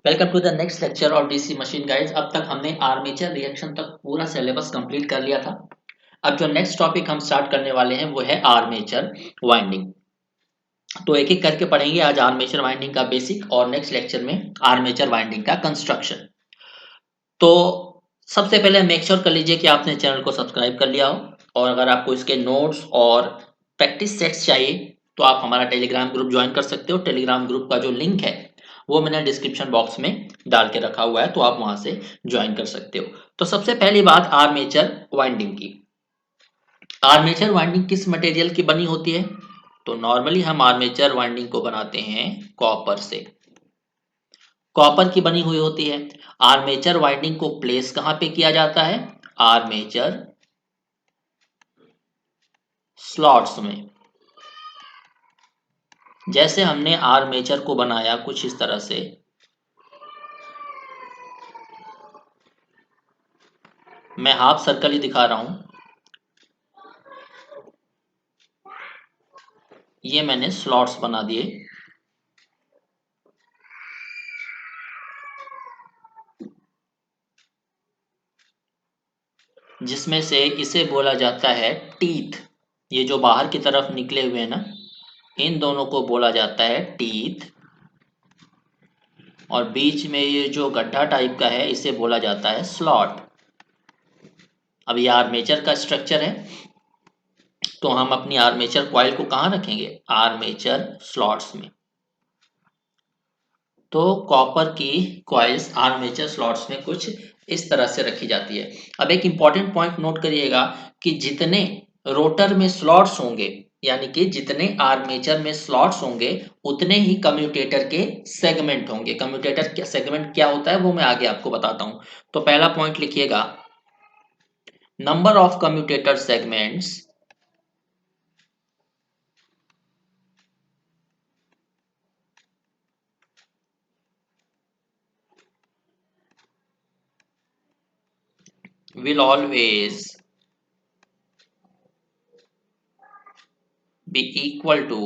Welcome to the next lecture of DC machine guides. अब तक हमने आर्मेचर रिएक्शन तक पूरा सिलेबस कंप्लीट कर लिया था। अब जो नेक्स्ट टॉपिक हम स्टार्ट करने वाले हैं वो है आर्मेचर वाइंडिंग। तो एक एक करके पढ़ेंगे आज आर्मेचर वाइंडिंग का बेसिक और नेक्स्ट लेक्चर में आर्मेचर वाइंडिंग का कंस्ट्रक्शन। तो सबसे पहले मेक श्योर कर लीजिए कि आपने चैनल को सब्सक्राइब कर लिया हो, और अगर आपको इसके नोट्स और प्रैक्टिस सेट्स चाहिए तो आप हमारा टेलीग्राम ग्रुप ज्वाइन कर सकते हो। टेलीग्राम ग्रुप का जो लिंक है वो मैंने डिस्क्रिप्शन बॉक्स में डाल के रखा हुआ है, तो आप वहां से ज्वाइन कर सकते हो। तो सबसे पहली बात आर्मेचर वाइंडिंग की। आर्मेचर वाइंडिंग किस मटेरियल की बनी होती है? तो नॉर्मली हम आर्मेचर वाइंडिंग को बनाते हैं कॉपर से। कॉपर की बनी हुई होती है। आर्मेचर वाइंडिंग को प्लेस कहां पे किया जाता है? आर्मेचर स्लॉट्स में। जैसे हमने आर्मेचर को बनाया कुछ इस तरह से, मैं हाफ सर्कल ही दिखा रहा हूं। ये मैंने स्लॉट्स बना दिए, जिसमें से इसे बोला जाता है टीथ। ये जो बाहर की तरफ निकले हुए हैं ना, इन दोनों को बोला जाता है टीथ। और बीच में ये जो गड्ढा टाइप का है इसे बोला जाता है स्लॉट। अब ये आर्मेचर का स्ट्रक्चर है, तो हम अपनी आर्मेचर कॉइल को कहाँ रखेंगे? आर्मेचर स्लॉट्स में। तो कॉपर की कॉइल्स आर्मेचर स्लॉट्स में कुछ इस तरह से रखी जाती है। अब एक इंपॉर्टेंट पॉइंट नोट करिएगा कि जितने रोटर में स्लॉट्स होंगे, यानी कि जितने आर्मेचर में स्लॉट्स होंगे, उतने ही कम्यूटेटर के सेगमेंट होंगे। कम्यूटेटर के सेगमेंट क्या होता है वो मैं आगे आपको बताता हूं। तो पहला पॉइंट लिखिएगा, number of commutator segments will always be equal to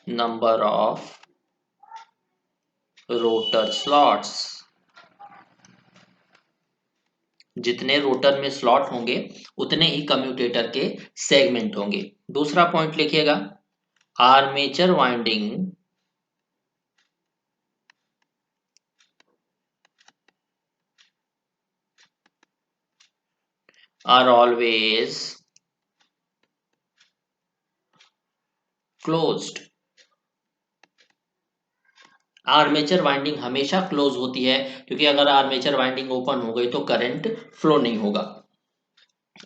number of rotor slots। जितने रोटर में स्लॉट होंगे उतने ही कम्यूटेटर के सेगमेंट होंगे। दूसरा पॉइंट लिखिएगा, armature winding are always closed. Armature winding हमेशा क्लोज होती है, क्योंकि अगर आर्मेचर वाइंडिंग ओपन हो गई तो करंट फ्लो नहीं होगा।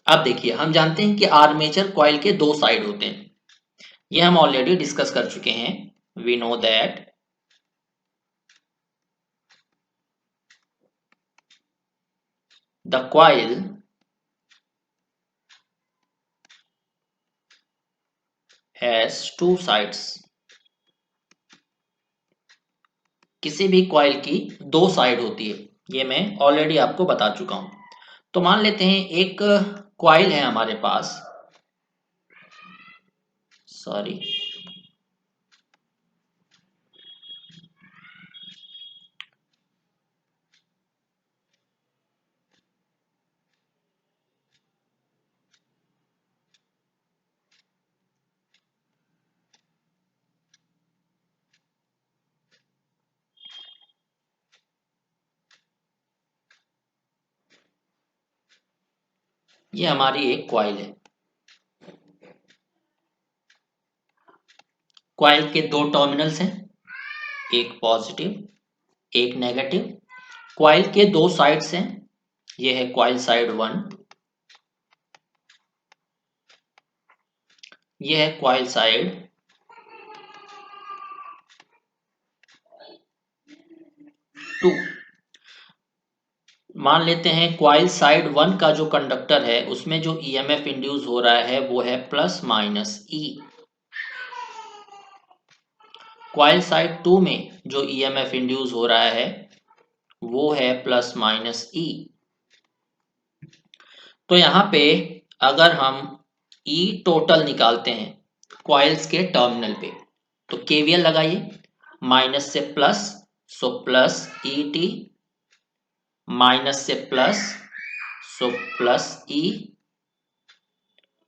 अब देखिए, हम जानते हैं कि आर्मेचर कॉइल के दो साइड होते हैं। ये हम ऑलरेडी डिस्कस कर चुके हैं। We know that the coil has two sides. किसी भी कॉइल की दो साइड होती है, ये मैं ऑलरेडी आपको बता चुका हूं। तो मान लेते हैं एक कॉइल है हमारे पास, सॉरी, ये हमारी एक कॉइल है। कॉइल के दो टर्मिनल्स हैं, एक पॉजिटिव एक नेगेटिव। कॉइल के दो साइड्स हैं, ये है कॉइल साइड 1, ये है कॉइल साइड 2। मान लेते हैं कॉइल साइड 1 का जो कंडक्टर है उसमें जो ईएमएफ इंड्यूस हो रहा है वो है प्लस माइनस ई। कॉइल साइड 2 में जो ईएमएफ इंड्यूस हो रहा है वो है प्लस माइनस ई। तो यहां पे अगर हम ई टोटल निकालते हैं कॉइल्स के टर्मिनल पे, तो केवीएल लगाइए, माइनस से प्लस, सो प्लस ई टी, माइनस से प्लस, सो प्लस ई,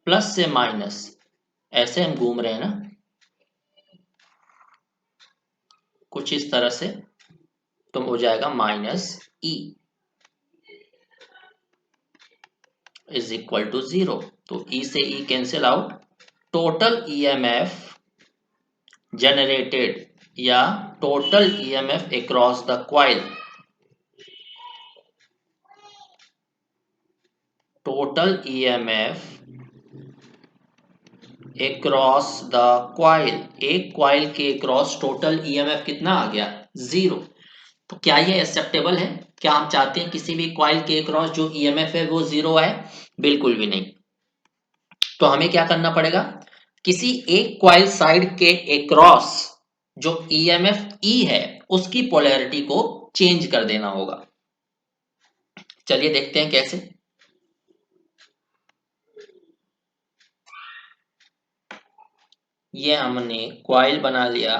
प्लस से माइनस, ऐसे हम घूम रहे हैं ना, कुछ इस तरह से, तो हो जाएगा minus E is equal to 0। तो ई से E cancel out, total EMF generated या total EMF across the coil, total EMF across the coil, एक कॉइल के अक्रॉस टोटल ईएमएफ कितना आ गया, 0। तो क्या ये एक्सेप्टेबल है? क्या हम चाहते हैं किसी भी कॉइल के अक्रॉस जो ईएमएफ है वो 0 आए? बिल्कुल भी नहीं। तो हमें क्या करना पड़ेगा, किसी एक कॉइल साइड के अक्रॉस जो ईएमएफ ई है उसकी पोलैरिटी को चेंज कर देना होगा। चलिए देखते हैं कैसे। ये हमने कॉइल बना लिया,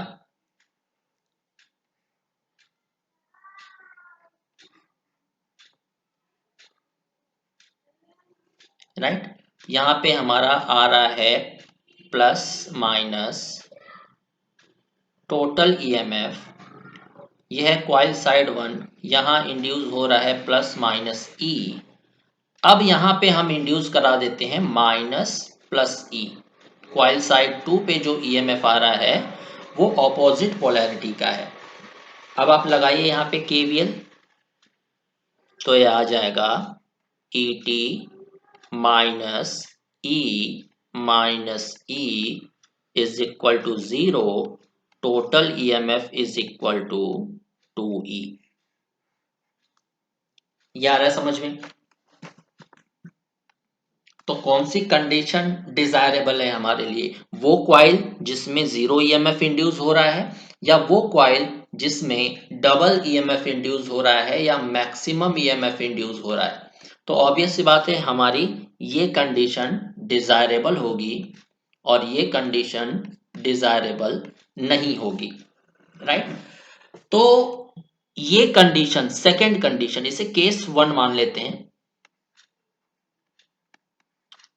राइट। यहां पे हमारा आ रहा है प्लस माइनस टोटल ईएमएफ, यह है कॉइल साइड 1, यहां इंड्यूस हो रहा है प्लस माइनस ई। अब यहां पे हम इंड्यूस करा देते हैं माइनस प्लस ई। कॉइल साइड 2 पे जो ईएमएफ आ रहा है वो ऑपोजिट पोलैरिटी का है। अब आप लगाइए यहाँ पे केवीएल, तो ये आ जाएगा E T minus E minus E is equal to 0, total EMF is equal to 2E। ये आ रहा है समझ में? तो कौन सी कंडीशन डिजायरेबल है हमारे लिए, वो क्वाइल जिसमें 0 ईएमएफ इंड्यूस हो रहा है, या वो क्वाइल जिसमें डबल ईएमएफ इंड्यूस हो रहा है या मैक्सिमम ईएमएफ इंड्यूस हो रहा है? तो ऑब्वियस सी बात है हमारी ये कंडीशन डिजायरेबल होगी और ये कंडीशन डिजायरेबल नहीं होगी, राइट। तो ये कंडीशन, सेकंड कंडीशन, इसे केस 1 मान लेते हैं।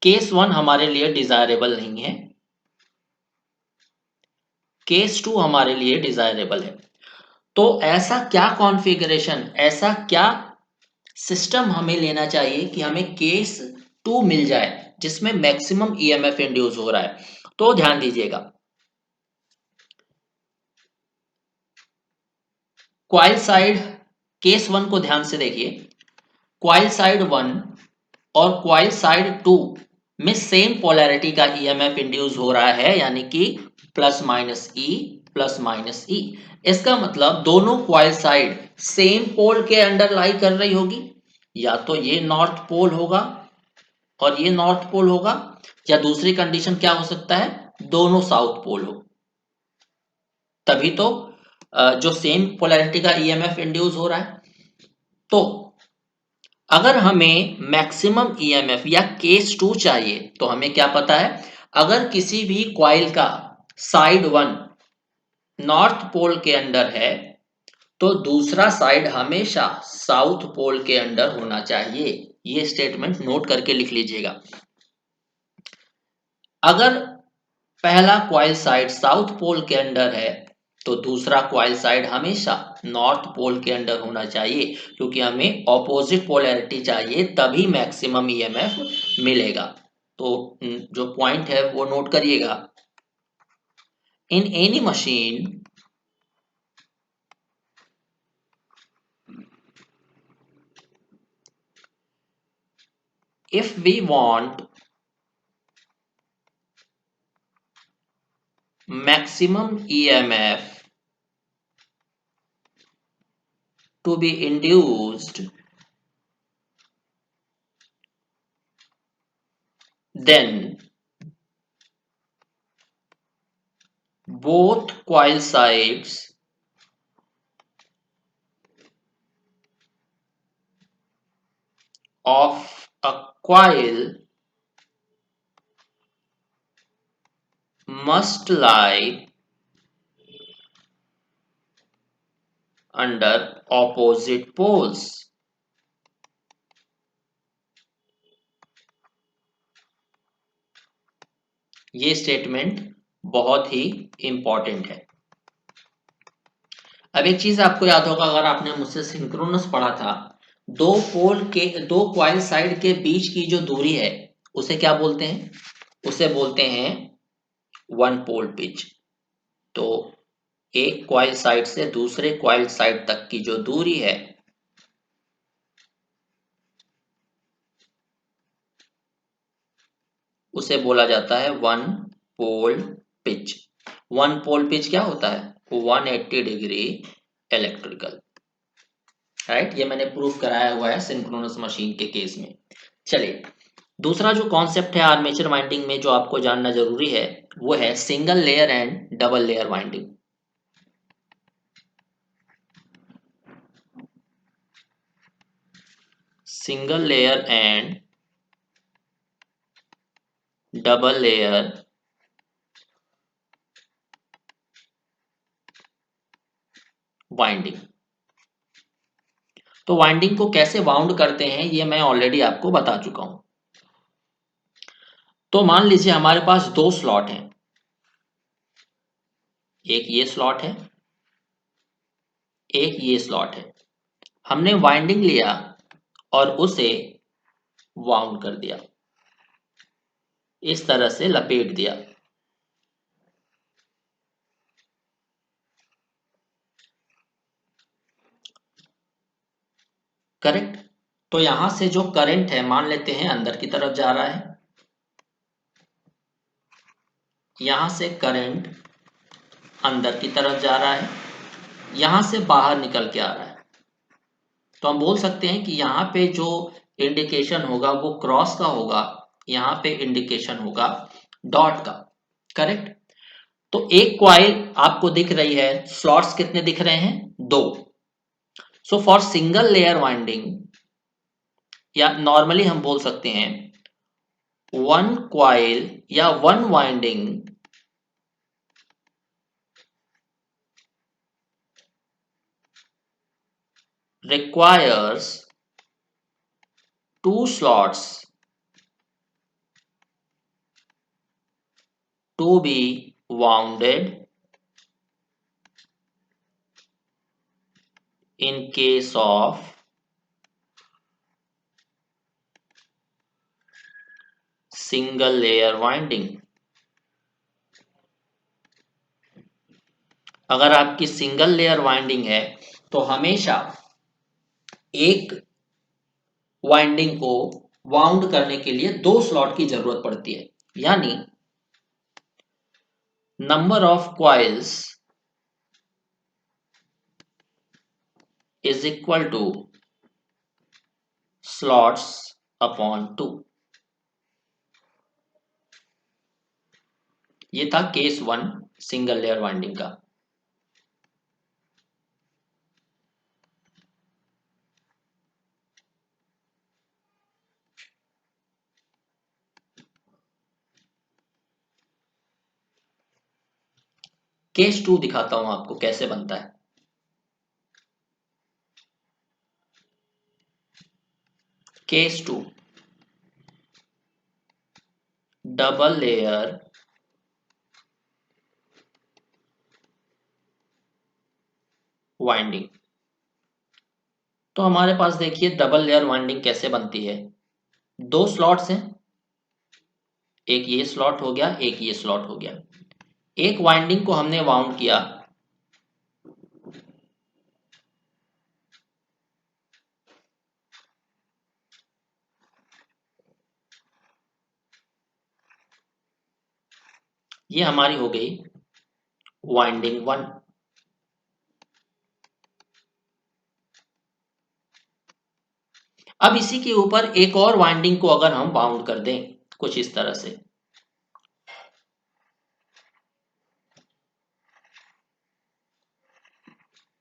केस 1 हमारे लिए डिजायरेबल नहीं है, केस 2 हमारे लिए डिजायरेबल है। तो ऐसा क्या कॉन्फ़िगरेशन, ऐसा क्या सिस्टम हमें लेना चाहिए कि हमें केस 2 मिल जाए जिसमें मैक्सिमम ईएमएफ इंड्यूस हो रहा है? तो ध्यान दीजिएगा, क्वाइल साइड, केस 1 को ध्यान से देखिए, क्वाइल साइड 1 और क्वाइल साइड 2 में सेम पोलैरिटी का ईएमएफ इंड्यूस हो रहा है, यानी कि plus minus E plus minus E. इसका मतलब दोनों क्वाइल साइड सेम पोल के अंडर लाई कर रही होगी, या तो ये नॉर्थ पोल होगा और ये नॉर्थ पोल होगा, या दूसरी कंडीशन क्या हो सकता है, दोनों साउथ पोल हो। तभी तो जो सेम पोलैरिटी का ईएमएफ इंड्यूस हो रहा है। तो अगर हमें मैक्सिमम ईएमएफ या केस 2 चाहिए तो हमें क्या पता है, अगर किसी भी कॉइल का साइड 1 नॉर्थ पोल के अंडर है तो दूसरा साइड हमेशा साउथ पोल के अंडर होना चाहिए। ये स्टेटमेंट नोट करके लिख लीजिएगा। अगर पहला कॉइल साइड साउथ पोल के अंडर है तो दूसरा कॉइल साइड हमेशा नॉर्थ पोल के अंडर होना चाहिए, क्योंकि हमें ऑपोजिट पोलैरिटी चाहिए तभी मैक्सिमम ईएमएफ मिलेगा। तो जो पॉइंट है वो नोट करिएगा। In any machine, if we want maximum EMF to be induced, then both coil sides of a coil must lie under opposite poles. ये स्टेटमेंट बहुत ही इंपॉर्टेंट है। अब एक चीज आपको याद होगा, अगर आपने मुझसे सिंक्रोनस पढ़ा था, दो क्वाइल साइड के बीच की जो दूरी है उसे क्या बोलते हैं? उसे बोलते हैं वन पोल पिच। तो एक क्वाइल साइड से दूसरे क्वाइल साइड तक की जो दूरी है उसे बोला जाता है one pole pitch. One pole pitch क्या होता है? 180 डिग्री इलेक्ट्रिकल, राइट। ये मैंने प्रूफ कराया हुआ है सिंक्रोनस मशीन के केस में। चलिए, दूसरा जो कॉन्सेप्ट है आर्मेचर वाइंडिंग में जो आपको जानना जरूरी है वो है single layer and double layer winding. Single layer and double layer winding. तो वाइंडिंग को कैसे वाउंड करते हैं ये मैं ऑलरेडी आपको बता चुका हूं। तो मान लीजिए हमारे पास दो स्लॉट हैं, एक ये स्लॉट है, एक ये स्लॉट है। हमने वाइंडिंग लिया और उसे वाउंड कर दिया, इस तरह से लपेट दिया। करेक्ट। तो यहां से जो करंट है मान लेते हैं अंदर की तरफ जा रहा है, यहां से करंट अंदर की तरफ जा रहा है, यहां से बाहर निकल के आ रहा है। तो हम बोल सकते हैं कि यहाँ पे जो इंडिकेशन होगा वो क्रॉस का होगा, यहाँ पे इंडिकेशन होगा डॉट का। करेक्ट। तो एक क्वाइल आपको दिख रही है, स्लॉट्स कितने दिख रहे हैं? दो। So for single layer winding, या नॉर्मली हम बोल सकते हैं वन क्वाइल या one winding requires two slots to be wounded in case of single layer winding। अगर आपकी सिंगल लेयर वाइंडिंग है तो हमेशा एक वाइंडिंग को वाउंड करने के लिए दो स्लॉट की जरूरत पड़ती है, यानी number of coils is equal to slots upon two. ये था case one single layer winding का। केस टू दिखाता हूं आपको कैसे बनता है। Case two, double layer winding. तो हमारे पास देखिए डबल लेयर वाइंडिंग कैसे बनती है। दो स्लॉट्स हैं, एक ये स्लॉट हो गया, एक ये स्लॉट हो गया। एक वाइंडिंग को हमने वाउंड किया, ये हमारी हो गई वाइंडिंग वन। अब इसी के ऊपर एक और वाइंडिंग को अगर हम वाउंड कर दें कुछ इस तरह से,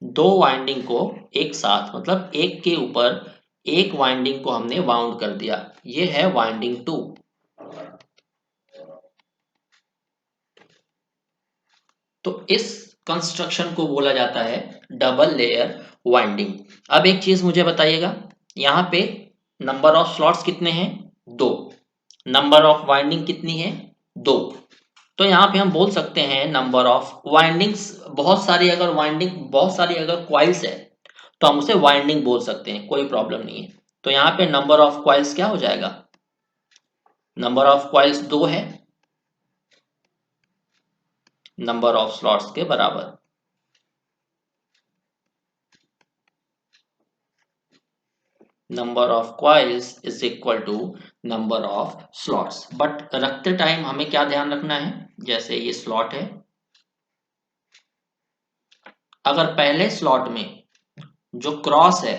दो वाइंडिंग को एक साथ, मतलब एक के ऊपर एक वाइंडिंग को हमने वाउंड कर दिया, ये है वाइंडिंग टू। तो इस कंस्ट्रक्शन को बोला जाता है डबल लेयर वाइंडिंग। अब एक चीज मुझे बताइएगा, यहाँ पे नंबर ऑफ स्लॉट्स कितने हैं? 2। नंबर ऑफ वाइंडिंग कितनी है? 2। तो यहाँ पे हम बोल सकते हैं नंबर ऑफ वाइंडिंग्स, बहुत सारी अगर क्वाइल्स है तो हम उसे वाइंडिंग बोल सकते हैं, कोई प्रॉब्लम नहीं है। तो यहाँ पे नंबर ऑफ क्वाइल्स क्या हो जाएगा? नंबर ऑफ क्वाइल्स 2 है, नंबर ऑफ स्लॉट्स के बराबर। Number of coils is equal to number of slots. But रखते टाइम हमें क्या ध्यान रखना है, जैसे ये स्लॉट है, अगर पहले स्लॉट में जो क्रॉस है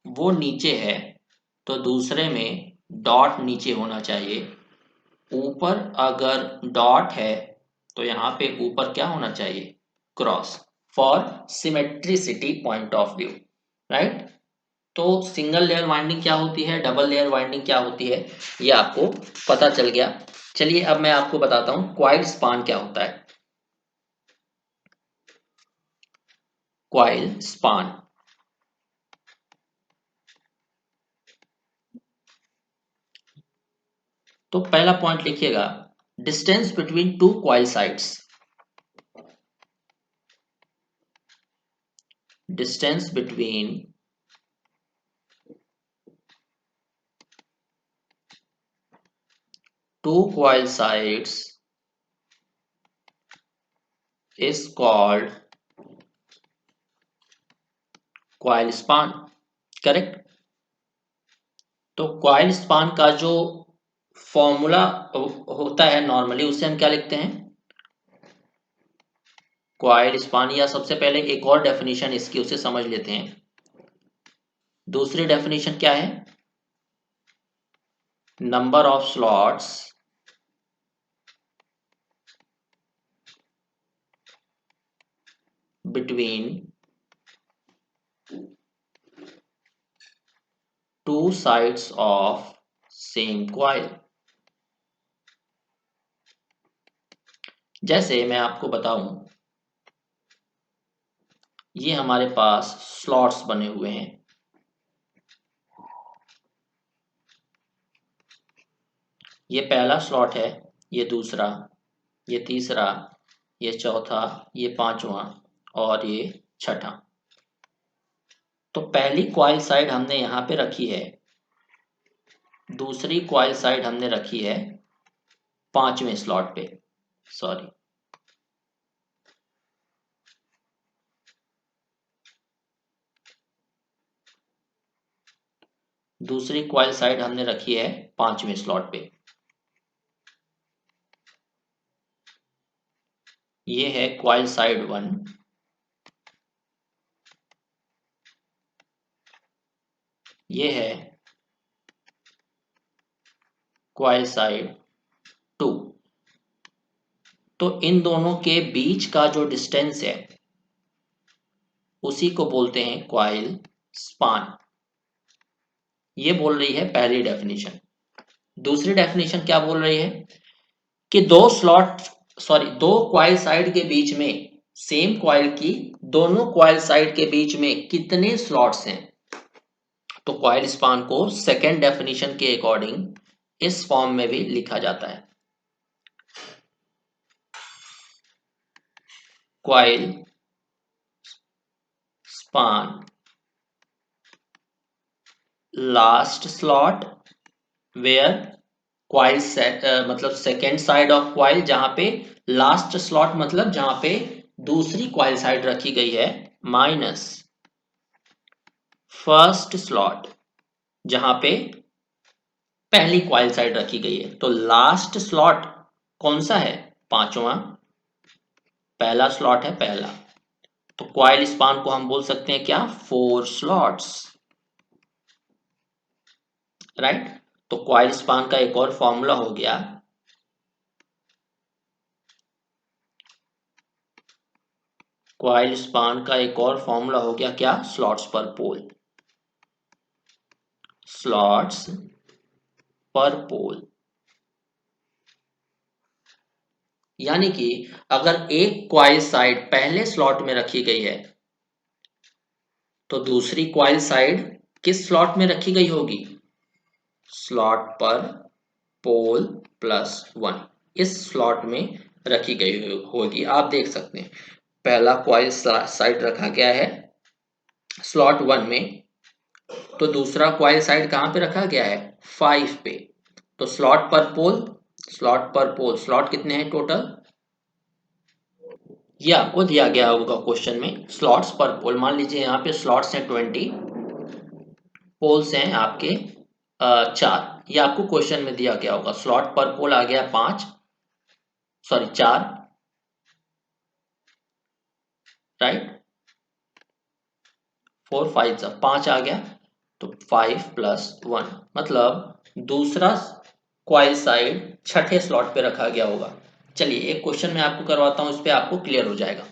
वो नीचे है तो दूसरे में डॉट नीचे होना चाहिए। ऊपर अगर डॉट है तो यहाँ पे ऊपर क्या होना चाहिए? Cross, for symmetricity point of view, right. तो सिंगल लेयर वाइंडिंग क्या होती है, डबल लेयर वाइंडिंग क्या होती है, ये आपको पता चल गया। चलिए अब मैं आपको बताता हूं क्वाइल स्पान क्या होता है। क्वाइल स्पान, तो पहला पॉइंट लिखिएगा, distance between two coil sides. Distance between two coil sides is called coil span, correct. तो क्वाइल स्पान का जो फॉर्मूला होता है नॉर्मली, उसे हम क्या लिखते हैं? क्वाइल स्पान, या सबसे पहले एक और डेफिनेशन इसकी उसे समझ लेते हैं। दूसरी डेफिनेशन क्या है? Number of slots between two sides of same coil. जैसे मैं आपको बताऊं, ये हमारे पास स्लॉट्स बने हुए हैं, ये पहला स्लॉट है, ये दूसरा, ये तीसरा, ये चौथा, ये पांचवा और ये छठा। तो पहली क्वाइल साइड हमने यहाँ पे रखी है, दूसरी क्वाइल साइड हमने रखी है पांचवें स्लॉट पे, सॉरी, दूसरी क्वाइल साइड हमने रखी है पांचवें स्लॉट पे। ये है क्वाइल साइड 1, ये है क्वाइल साइड 2। तो इन दोनों के बीच का जो डिस्टेंस है उसी को बोलते हैं क्वाइल स्पान। ये बोल रही है पहली डेफिनेशन। दूसरी डेफिनेशन क्या बोल रही है कि दो क्वाइल साइड के बीच में, सेम क्वाइल की दोनों क्वाइल साइड के बीच में कितने स्लॉट्स हैं। तो क्वाइल स्पान को सेकेंड डेफिनेशन के अकॉर्डिंग इस फॉर्म में भी लिखा जाता है, coil span last slot where coil set, मतलब सेकेंड साइड ऑफ क्वाइल, जहां पे लास्ट स्लॉट मतलब जहां पे दूसरी क्वाइल साइड रखी गई है, माइनस फर्स्ट स्लॉट जहां पे पहली क्वाइल साइड रखी गई है। तो लास्ट स्लॉट कौन सा है? पांचवा। पहला स्लॉट है पहला। तो क्वाइल स्पान को हम बोल सकते हैं क्या? 4 स्लॉट्स, राइट। तो क्वाइल स्पान का एक और फॉर्मूला हो गया, क्वाइल स्पान का एक और फॉर्मूला हो गया क्या? स्लॉट्स पर पोल, स्लॉट्स पर पोल। यानी कि अगर एक क्वाइल साइड पहले स्लॉट में रखी गई है तो दूसरी क्वाइल साइड किस स्लॉट में रखी गई होगी? स्लॉट पर पोल +1 इस स्लॉट में रखी गई होगी। आप देख सकते हैं पहला क्वाइल साइड रखा गया है स्लॉट 1 में, तो दूसरा क्वाइल साइड कहां पे रखा गया है? 5 पे। तो स्लॉट कितने हैं टोटल? ये आपको दिया गया होगा क्वेश्चन में, स्लॉट्स पर पोल। मान लीजिए यहाँ पे स्लॉट्स हैं 20, पोल्स हैं आपके 4। ये आपको क्वेश्चन में दिया गया होगा। स्लॉट पर पोल आ गया 4, राइट। 4 5 5 आ गया, तो 5+1 मतलब दूसरा क्वाइल साइड छठे स्लॉट पे रखा गया होगा। चलिए एक क्वेश्चन मैं आपको करवाता हूं, इस पे आपको क्लियर हो जाएगा।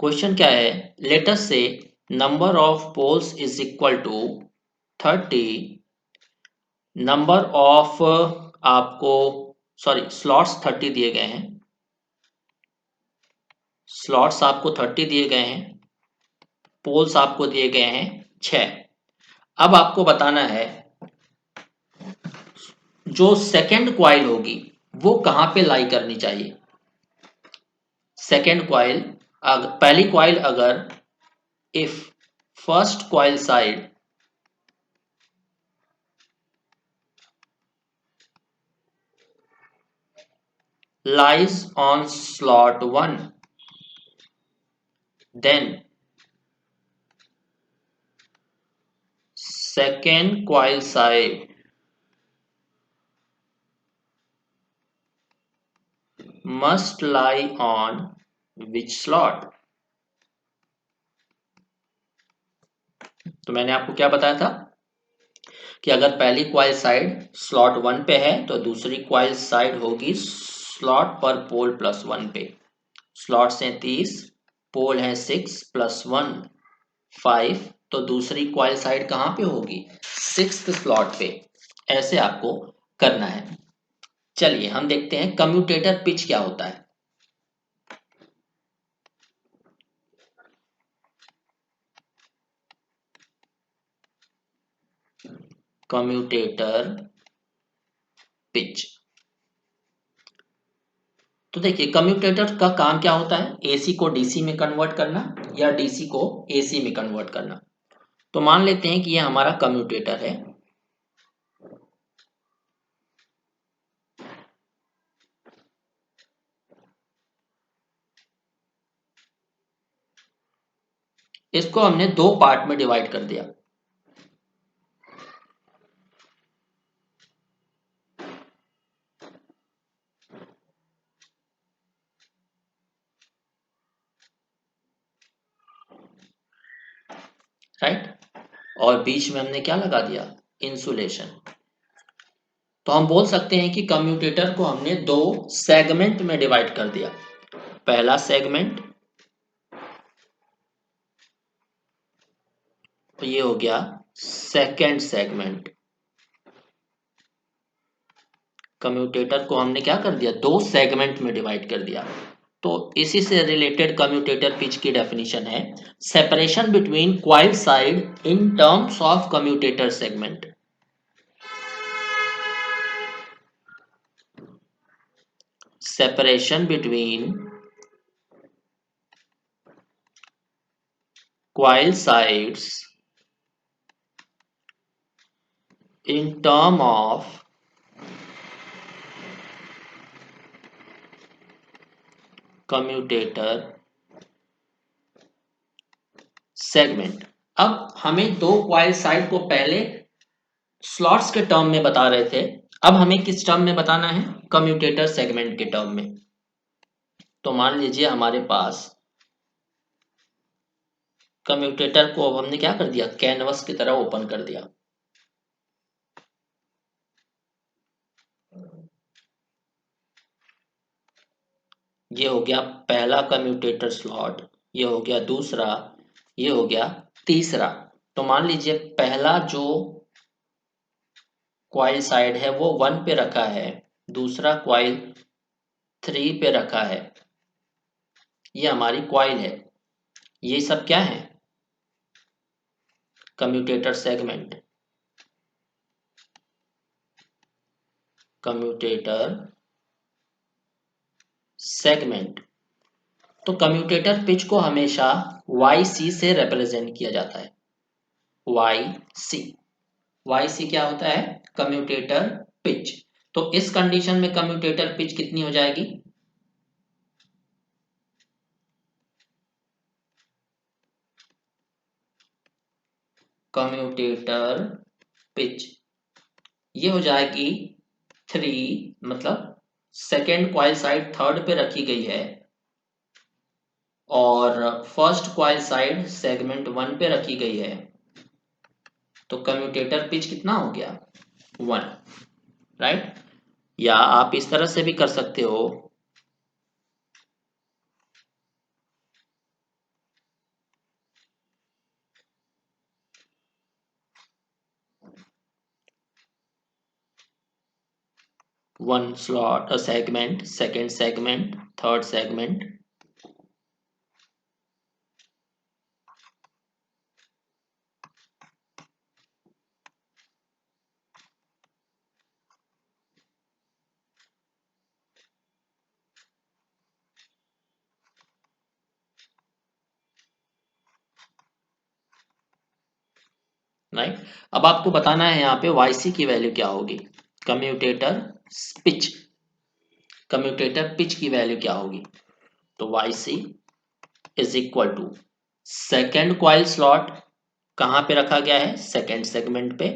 क्वेश्चन क्या है? Let us say number of poles is equal to 30, number of आपको स्लॉट्स 30 दिए गए हैं, स्लॉट्स आपको 30 दिए गए हैं, पोल्स आपको दिए गए हैं 6। अब आपको बताना है जो सेकंड क्वाइल होगी वो कहां पे लाई करनी चाहिए। सेकंड क्वाइल, पहली क्वाइल अगर if first coil side lies on slot 1, then second coil side must lie on which slot? तो मैंने आपको क्या बताया था कि अगर पहली क्वाइल साइड स्लॉट 1 पे है तो दूसरी क्वाइल साइड होगी स्लॉट पर पोल +1 पे। स्लॉट्स हैं 30, पोल है 6 +1 5, तो दूसरी क्वाइल साइड कहां पे होगी? 6th स्लॉट पे। ऐसे आपको करना है। चलिए हम देखते हैं कम्यूटेटर पिच क्या होता है। कम्यूटेटर पिच, तो देखिए कम्यूटेटर का काम क्या होता है? एसी को डीसी में कन्वर्ट करना या डीसी को एसी में कन्वर्ट करना। तो मान लेते हैं कि ये हमारा कम्यूटेटर है, इसको हमने 2 पार्ट में डिवाइड कर दिया। राइट, और बीच में हमने क्या लगा दिया? इंसुलेशन। तो हम बोल सकते हैं कि कम्यूटेटर को हमने 2 सेगमेंट में डिवाइड कर दिया। पहला सेगमेंट तो ये हो गया सेकेंड सेगमेंट। कम्यूटेटर को हमने क्या कर दिया? 2 सेगमेंट में डिवाइड कर दिया। तो इसी से रिलेटेड कम्यूटेटर पिच की डेफिनेशन है separation between coil side in terms of commutator segment. Separation between coil sides in term of commutator segment। अब हमें 2 क्वाइल साइड को पहले स्लॉट्स के टर्म में बता रहे थे, अब हमें किस टर्म में बताना है? कम्यूटेटर सेगमेंट के टर्म में। तो मान लीजिए हमारे पास कम्यूटेटर को अब हमने क्या कर दिया? कैनवस की तरह ओपन कर दिया। ये हो गया पहला कम्यूटेटर स्लॉट, ये हो गया दूसरा, ये हो गया तीसरा। तो मान लीजिए पहला जो क्वाइल साइड है वो 1 पे रखा है, दूसरा क्वाइल 3 पे रखा है, ये हमारी कॉइल है। ये सब क्या है? Commutator segment, commutator segment. तो कम्यूटेटर पिच को हमेशा YC से रिप्रेजेंट किया जाता है। YC, YC क्या होता है? Commutator pitch. तो इस कंडीशन में कम्यूटेटर पिच कितनी हो जाएगी? कम्यूटेटर पिच ये हो जाएगी 3, मतलब सेकेंड कॉइल साइड थर्ड पे रखी गई है और फर्स्ट कॉइल साइड सेगमेंट 1 पे रखी गई है। तो कम्यूटेटर पिच कितना हो गया? 1, राइट। या आप इस तरह से भी कर सकते हो, one slot, segment, second segment, third segment. Right. अब आपको बताना है यहाँ पे YC की वैल्यू क्या होगी। कम्यूटेटर पिच, कम्यूटेटर पिच की वैल्यू क्या होगी? तो YC is equal to second coil slot कहां पे रखा गया है? सेकेंड सेगमेंट पे।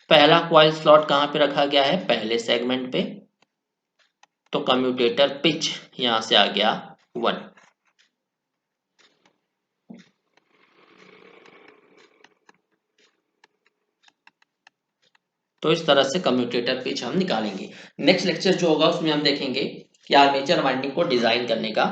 पहला कॉइल स्लॉट कहां पे रखा गया है? पहले सेगमेंट पे। तो कम्यूटेटर पिच यहां से आ गया 1। तो इस तरह से कम्यूटेटर पिच हम निकालेंगे। नेक्स्ट लेक्चर जो होगा उसमें हम देखेंगे कि आर्मेचर वाइंडिंग को डिजाइन करने का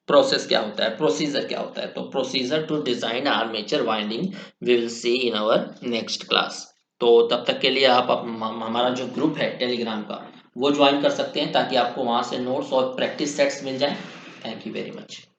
प्रोसेस क्या होता है, प्रोसीजर क्या होता है। तो procedure to design armature winding we will see in our next class. तो तब तक के लिए आप हमारा जो ग्रुप है टेलीग्राम का वो ज्वाइन कर सकते हैं ताकि आपको वहां से नोट्स और प्रैक्टिस सेट्स मिल जाए। Thank you very much.